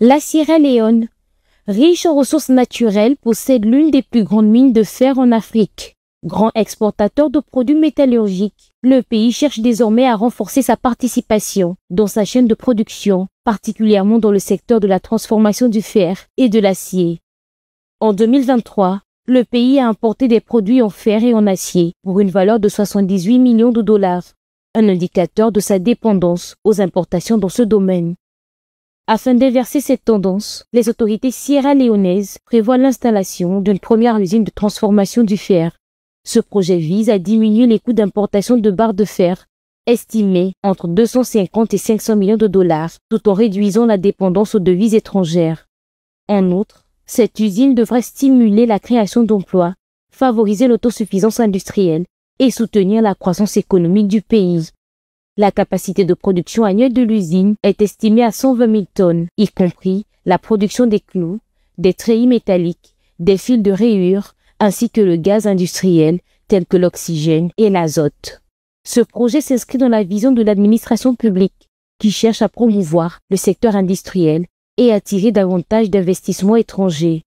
La Sierra Leone, riche en ressources naturelles, possède l'une des plus grandes mines de fer en Afrique. Grand exportateur de produits métallurgiques, le pays cherche désormais à renforcer sa participation dans sa chaîne de production, particulièrement dans le secteur de la transformation du fer et de l'acier. En 2023, le pays a importé des produits en fer et en acier pour une valeur de 78 millions de dollars, un indicateur de sa dépendance aux importations dans ce domaine. Afin d'inverser cette tendance, les autorités sierra-léonaises prévoient l'installation d'une première usine de transformation du fer. Ce projet vise à diminuer les coûts d'importation de barres de fer, estimés entre 250 et 500 millions de dollars, tout en réduisant la dépendance aux devises étrangères. En outre, cette usine devrait stimuler la création d'emplois, favoriser l'autosuffisance industrielle et soutenir la croissance économique du pays. La capacité de production annuelle de l'usine est estimée à 120 000 tonnes, y compris la production des clous, des treillis métalliques, des fils de rayure, ainsi que le gaz industriel tel que l'oxygène et l'azote. Ce projet s'inscrit dans la vision de l'administration publique qui cherche à promouvoir le secteur industriel et attirer davantage d'investissements étrangers.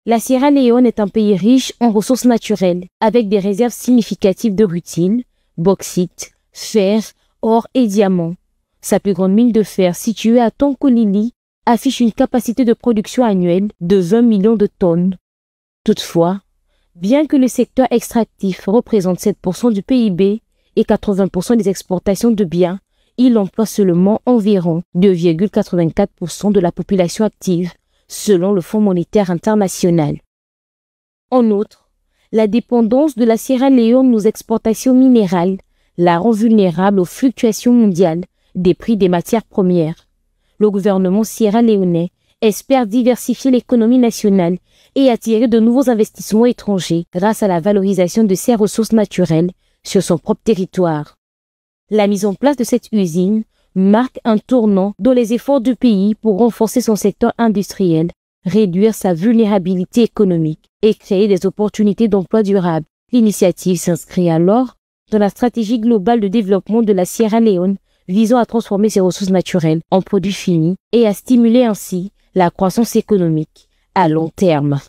La Sierra Leone est un pays riche en ressources naturelles avec des réserves significatives de rutile, bauxite, fer, or et diamants. Sa plus grande mine de fer située à Tonkolili affiche une capacité de production annuelle de 20 millions de tonnes. Toutefois, bien que le secteur extractif représente 7% du PIB et 80% des exportations de biens, il emploie seulement environ 2,84% de la population active, selon le Fonds monétaire international. En outre, la dépendance de la Sierra Leone aux exportations minérales la rend vulnérable aux fluctuations mondiales des prix des matières premières. Le gouvernement sierra-léonais espère diversifier l'économie nationale et attirer de nouveaux investissements étrangers grâce à la valorisation de ses ressources naturelles sur son propre territoire. La mise en place de cette usine marque un tournant dans les efforts du pays pour renforcer son secteur industriel, réduire sa vulnérabilité économique et créer des opportunités d'emploi durables. L'initiative s'inscrit alors dans la stratégie globale de développement de la Sierra Leone visant à transformer ses ressources naturelles en produits finis et à stimuler ainsi la croissance économique à long terme.